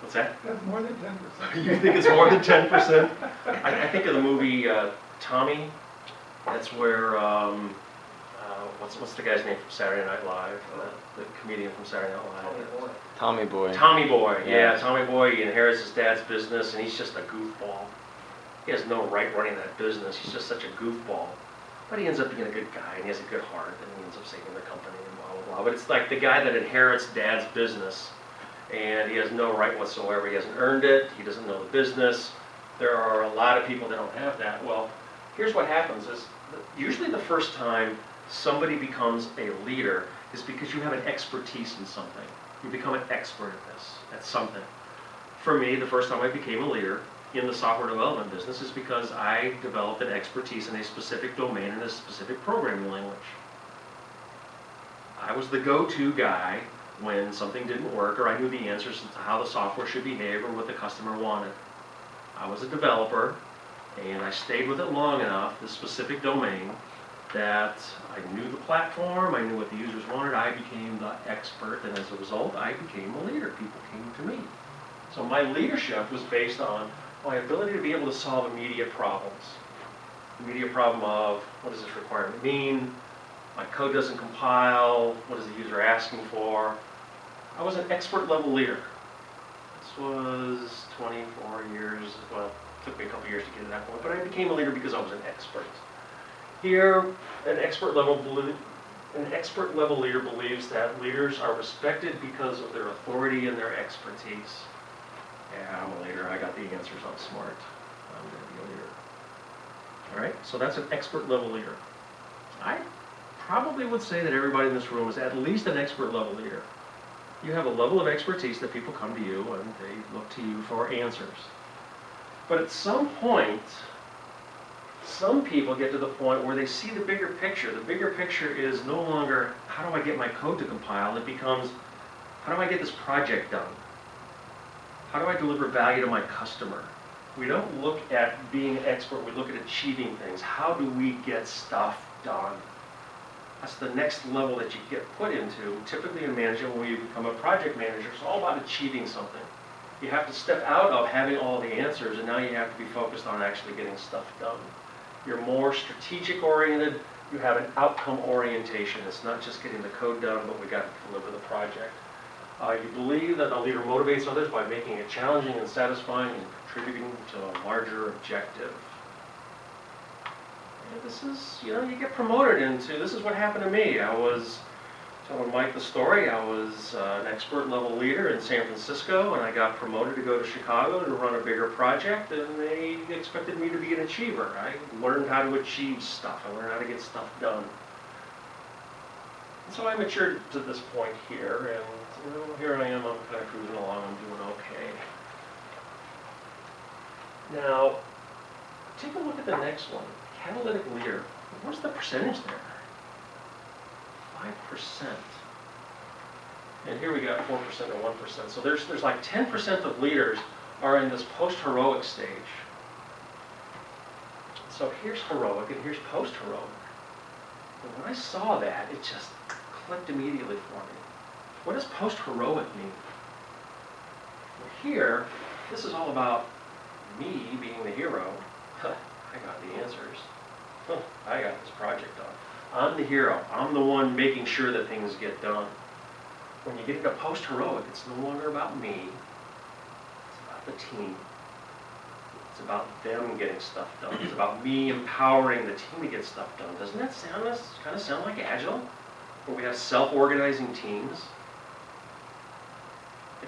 What's that? That's more than 10%. You think it's more than 10%? I think of the movie Tommy. That's where, what's the guy's name from Saturday Night Live? The comedian from Saturday Night Live. Tommy Boy. Tommy Boy, yeah. Yeah. Tommy Boy, he inherits his dad's business, and he's just a goofball. He has no right running that business. He's just such a goofball. But he ends up being a good guy, and he has a good heart, and he ends up saving the company, and blah, blah, blah. But it's like the guy that inherits dad's business, and he has no right whatsoever. He hasn't earned it. He doesn't know the business. There are a lot of people that don't have that. Well, here's what happens is usually the first time somebody becomes a leader is because you have an expertise in something. You become an expert at this, at something. For me, the first time I became a leader in the software development business is because I developed an expertise in a specific domain in a specific programming language. I was the go-to guy when something didn't work or I knew the answers to how the software should behave or what the customer wanted. I was a developer, and I stayed with it long enough, this specific domain, that I knew the platform, I knew what the users wanted, I became the expert, and as a result, I became a leader. People came to me. So my leadership was based on my ability to be able to solve immediate problems. Immediate problem of, what does this requirement mean? My code doesn't compile, what is the user asking for? I was an expert level leader. This was 24 years, well, it took me a couple years to get to that point, but I became a leader because I was an expert. Here, an expert level leader believes that leaders are respected because of their authority and their expertise. Yeah, I'm a leader. I got the answers. I'm smart. I'm going to be a leader. All right, so that's an expert level leader. I probably would say that everybody in this room is at least an expert level leader. You have a level of expertise that people come to you and they look to you for answers. But at some point, some people get to the point where they see the bigger picture. The bigger picture is no longer, how do I get my code to compile? It becomes, how do I get this project done? How do I deliver value to my customer? We don't look at being an expert, we look at achieving things. How do we get stuff done? That's the next level that you get put into. Typically in management, when you become a project manager, it's all about achieving something. You have to step out of having all the answers, and now you have to be focused on actually getting stuff done. You're more strategic oriented, you have an outcome orientation. It's not just getting the code done, but we got to deliver the project. You believe that a leader motivates others by making it challenging and satisfying and contributing to a larger objective. And this is, you get promoted into, this is what happened to me. I was telling Mike the story. I was an expert level leader in San Francisco, and I got promoted to go to Chicago to run a bigger project, and they expected me to be an achiever. I learned how to achieve stuff. I learned how to get stuff done. And so I matured to this point here, and here I am, I'm kind of cruising along, I'm doing okay. Now, take a look at the next one, catalytic leader. What's the percentage there? 5%. And here we got 4% or 1%. So there's like 10% of leaders are in this post-heroic stage. So here's heroic and here's post-heroic. And when I saw that, it just clicked immediately for me. What does post-heroic mean? Well, here, this is all about me being the hero. I got the answers. I got this project done. I'm the hero. I'm the one making sure that things get done. When you get into post-heroic, it's no longer about me. It's about the team. It's about them getting stuff done. It's about me empowering the team to get stuff done. Doesn't that kind of sound like Agile? Where we have self-organizing teams?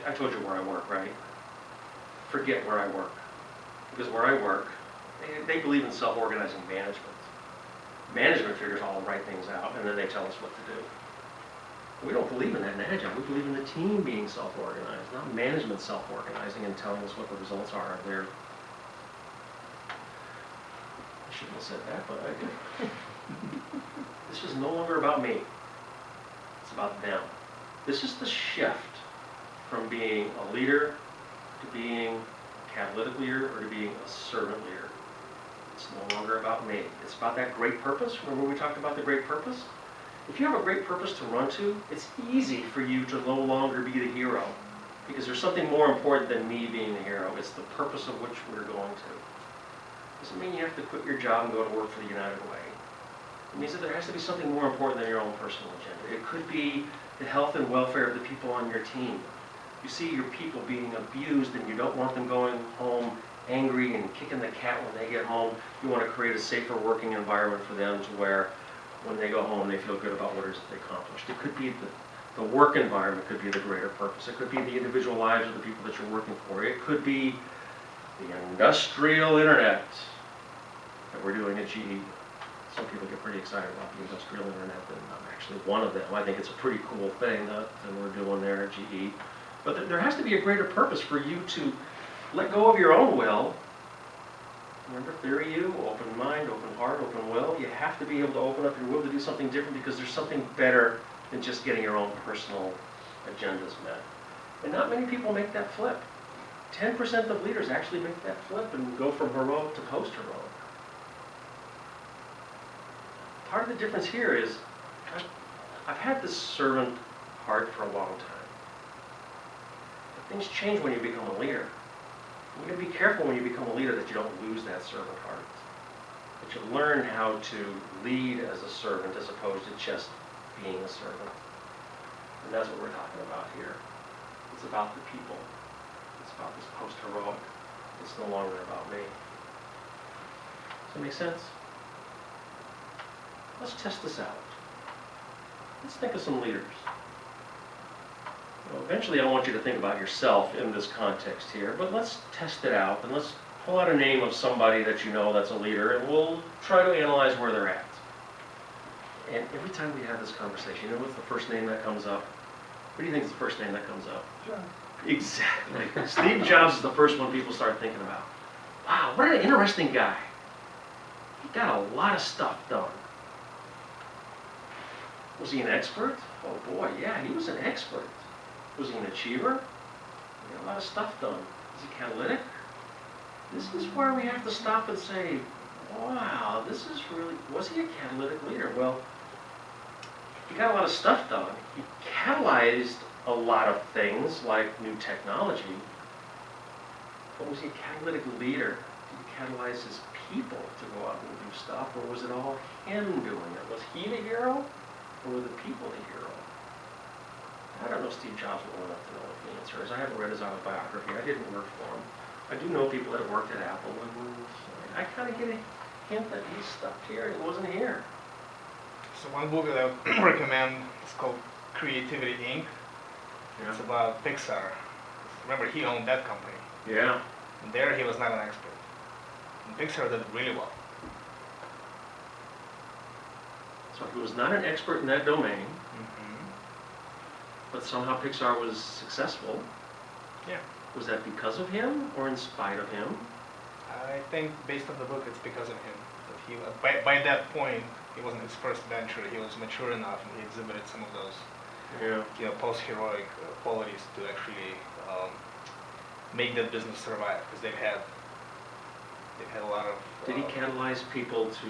I told you where I work, right? Forget where I work. Because where I work, they believe in self-organizing management. Management figures all the right things out, and then they tell us what to do. We don't believe in that in Agile. We believe in the team being self-organized, not management self-organizing and telling us what the results are of their... I shouldn't have said that, but I did. This is no longer about me. It's about them. This is the shift from being a leader to being a catalytic leader or to being a servant leader. It's no longer about me. It's about that great purpose. Remember we talked about the great purpose? If you have a great purpose to run to, it's easy for you to no longer be the hero because there's something more important than me being the hero. It's the purpose of which we're going to. Doesn't mean you have to quit your job and go to work for the United Way. It means that there has to be something more important than your own personal agenda. It could be the health and welfare of the people on your team. You see your people being abused and you don't want them going home angry and kicking the cat when they get home. You want to create a safer working environment for them to where when they go home they feel good about what it is that they accomplished. It could be the work environment could be the greater purpose. It could be the individual lives of the people that you're working for. It could be the industrial internet that we're doing at GE. Some people get pretty excited about the industrial internet, and I'm actually one of them. I think it's a pretty cool thing that we're doing there at GE. But there has to be a greater purpose for you to let go of your own will. Remember theory U, open mind, open heart, open will. You have to be able to open up your will to do something different because there's something better than just getting your own personal agendas met. And not many people make that flip. 10% of leaders actually make that flip and go from heroic to post-heroic. Part of the difference here is I've had this servant heart for a long time. But things change when you become a leader. You got to be careful when you become a leader that you don't lose that servant heart. That you learn how to lead as a servant as opposed to just being a servant. And that's what we're talking about here. It's about the people. It's about this post-heroic. It's no longer about me. Does that make sense? Let's test this out. Let's think of some leaders. Well, eventually I want you to think about yourself in this context here, but let's test it out and let's pull out a name of somebody that you know that's a leader and we'll try to analyze where they're at. And every time we have this conversation, you know what's the first name that comes up? What do you think is the first name that comes up? John. Exactly. Steve Jobs is the first one people start thinking about. Wow, what an interesting guy. He got a lot of stuff done. Was he an expert? Oh boy, yeah, he was an expert. Was he an achiever? He got a lot of stuff done. Was he catalytic? This is where we have to stop and say, wow, this is really, was he a catalytic leader? Well, he got a lot of stuff done. He catalyzed a lot of things like new technology, But was he a catalytic leader? Did he catalyze his people to go out and do stuff, or was it all him doing it? Was he the hero, or were the people the hero? I don't know Steve Jobs well enough to know what the answer is. I haven't read his autobiography. I didn't work for him. I do know people that have worked at Apple, and I kind of get a hint that he's stuck here. He wasn't here. So one book that I would recommend is called Creativity Inc. Yeah. It's about Pixar. Remember, he owned that company. Yeah. And there he was not an expert. And Pixar did really well. So he was not an expert in that domain, Mm-hmm. but somehow Pixar was successful. Yeah. Was that because of him or in spite of him? I think based on the book, it's because of him. That he, by that point, it wasn't his first venture. He was mature enough, and he exhibited some of those, Yeah. post-heroic qualities to actually make that business survive. Because they've had a lot of. Did he catalyze people to,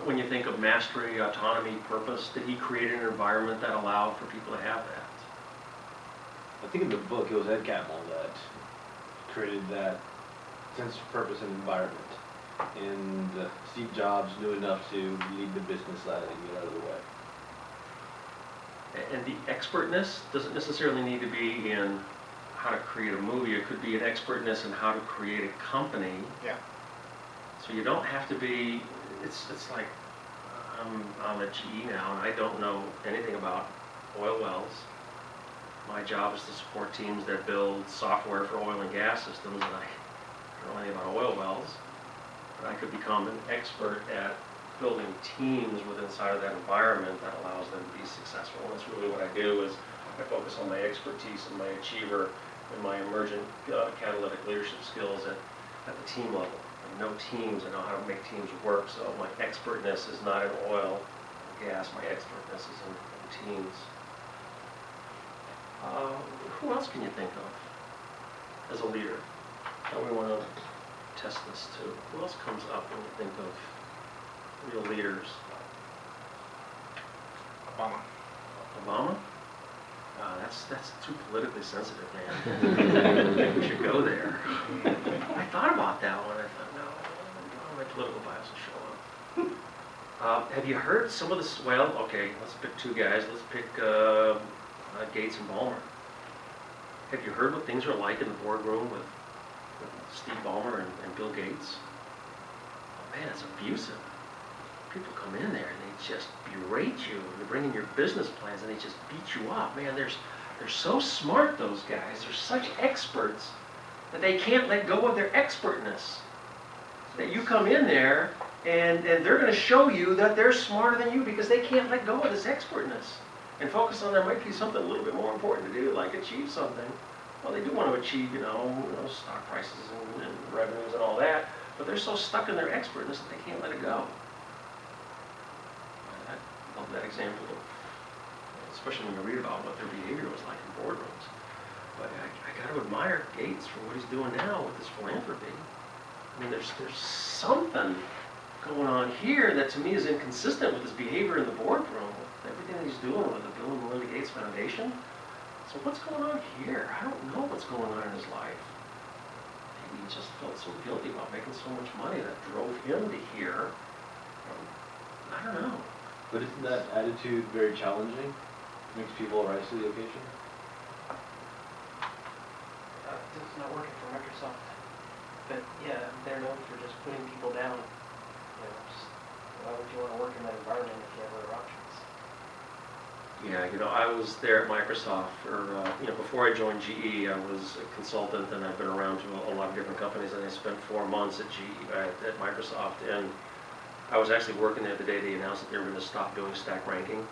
when you think of mastery, autonomy, purpose, did he create an environment that allowed for people to have that? I think in the book it was Ed Catmull that created that sense of purpose and environment. And Steve Jobs knew enough to lead the business side and get out of the way. And the expertness doesn't necessarily need to be in how to create a movie. It could be an expertness in how to create a company. Yeah. So you don't have to be, it's like, I'm at GE now and I don't know anything about oil wells. My job is to support teams that build software for oil and gas systems, and I don't know anything about oil wells. But I could become an expert at building teams within inside of that environment that allows them to be successful. And that's really what I do is I focus on my expertise and my achiever and my emergent catalytic leadership skills at the team level. I know teams, I know how to make teams work, so my expertness is not in oil and gas, my expertness is in teams. Who else can you think of as a leader that we want to test this to? Who else comes up when you think of real leaders? Obama. Obama? That's too politically sensitive, man. I don't think we should go there. I thought about that one. I thought, no, my political bias will show up. Have you heard some of this? Well, okay, let's pick two guys. Let's pick Gates and Ballmer. Have you heard what things are like in the boardroom with Steve Ballmer and Bill Gates? Oh man, it's abusive. People come in there and they just berate you. They bring in your business plans and they just beat you up. Man, they're so smart, those guys. They're such experts that they can't let go of their expertness. That you come in there and they're going to show you that they're smarter than you because they can't let go of this expertness and focus on there might be something a little bit more important to do, like achieve something. Well, they do want to achieve, stock prices and revenues and all that, but they're so stuck in their expertness that they can't let it go. I love that example, especially when you read about what their behavior was like in boardrooms. But I got to admire Gates for what he's doing now with his philanthropy. I mean, there's something going on here that to me is inconsistent with his behavior in the boardroom, with everything that he's doing with the Bill and Melinda Gates Foundation. So what's going on here? I don't know what's going on in his life. Maybe he just felt so guilty about making so much money that drove him to here. I don't know. But isn't that attitude very challenging? Makes people rise to the occasion? It's not working for Microsoft. But yeah, they're known for just putting people down. Why would you want to work in that environment if you have other options? Yeah, I was there at Microsoft for, before I joined GE, I was a consultant and I've been around to a lot of different companies and I spent 4 months at at Microsoft, and I was actually working there the day they announced that they were going to stop doing stack ranking.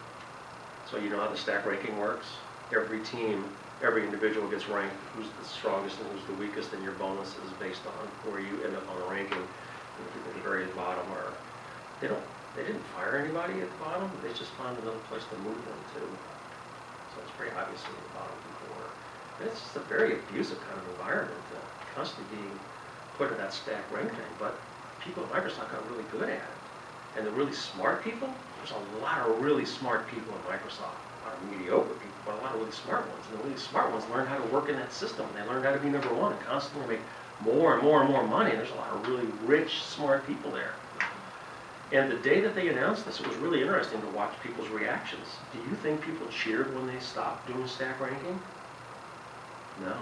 So you know how the stack ranking works? Every team, every individual gets ranked, who's the strongest and who's the weakest, and your bonus is based on where you end up on the ranking. And the people at the very bottom are, they didn't fire anybody at the bottom, they just found another place to move them to. So it's pretty obvious who the bottom people were. And it's just a very abusive kind of environment, constantly being put in that stack ranking. But people at Microsoft got really good at it. And the really smart people, there's a lot of really smart people in Microsoft, a lot of mediocre people but a lot of really smart ones. And the really smart ones learn how to work in that system. They learn how to be number one and constantly make more and more and more money. And there's a lot of really rich, smart people there. And the day that they announced this, it was really interesting to watch people's reactions. Do you think people cheered when they stopped doing stack ranking? No.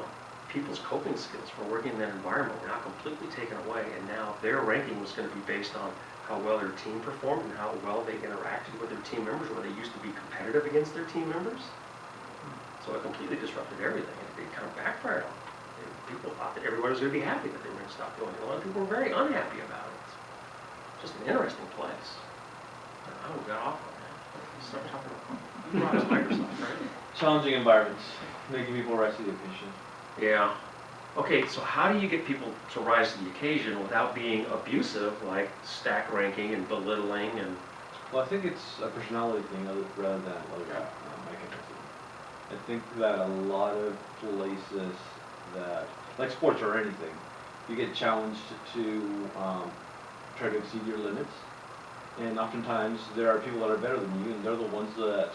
People's coping skills for working in that environment were not completely taken away, and now their ranking was going to be based on how well their team performed and how well they interacted with their team members, where they used to be competitive against their team members. So it completely disrupted everything, and it kind of backfired on them. And people thought that everybody was going to be happy that they were going to stop doing it. A lot of people were very unhappy about it. Just an interesting place. I don't got off on that. Start talking about Microsoft, right? Challenging environments, making people rise to the occasion. Yeah. Okay, so how do you get people to rise to the occasion without being abusive, like stack ranking and belittling and... Well, I think it's a personality thing rather than other mechanism. I think that a lot of places that, like sports or anything, you get challenged to try to exceed your limits. And oftentimes there are people that are better than you, and they're the ones that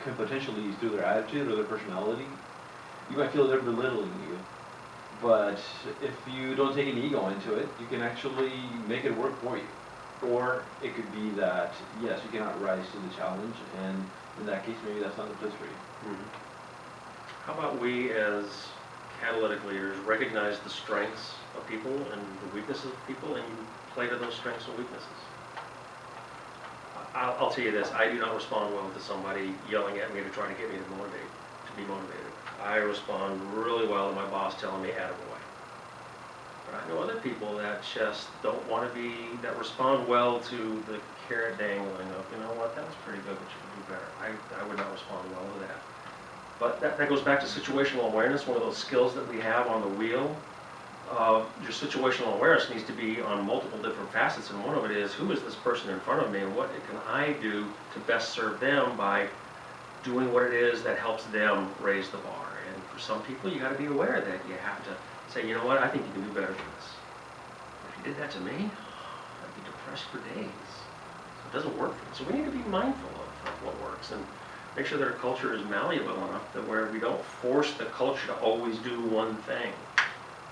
could potentially, through their attitude or their personality, you might feel they're belittling you. But if you don't take an ego into it, you can actually make it work for you. Or it could be that, yes, you cannot rise to the challenge, and in that case, maybe that's not the place for you. How about we as catalytic leaders recognize the strengths of people and the weaknesses of people, and you play to those strengths and weaknesses? I'll tell you this, I do not respond well to somebody yelling at me to try to get me to be motivated. I respond really well to my boss telling me attaboy. But I know other people that just don't want to be, that respond well to the carrot dangling of, you know what, that was pretty good, but you can do better. I would not respond well to that. But that goes back to situational awareness, one of those skills that we have on the wheel. Your situational awareness needs to be on multiple different facets, and one of it is, who is this person in front of me, and what can I do to best serve them by doing what it is that helps them raise the bar. And for some people, you got to be aware that you have to say, you know what, I think you can do better than this. If you did that to me, I'd be depressed for days. So it doesn't work for me. So we need to be mindful of what works and make sure that our culture is malleable enough that where we don't force the culture to always do one thing.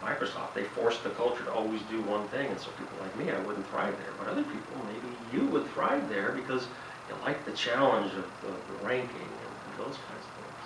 Microsoft, they forced the culture to always do one thing, and so people like me, I wouldn't thrive there. But other people, maybe you would thrive there because you like the challenge of the ranking and those kinds of things.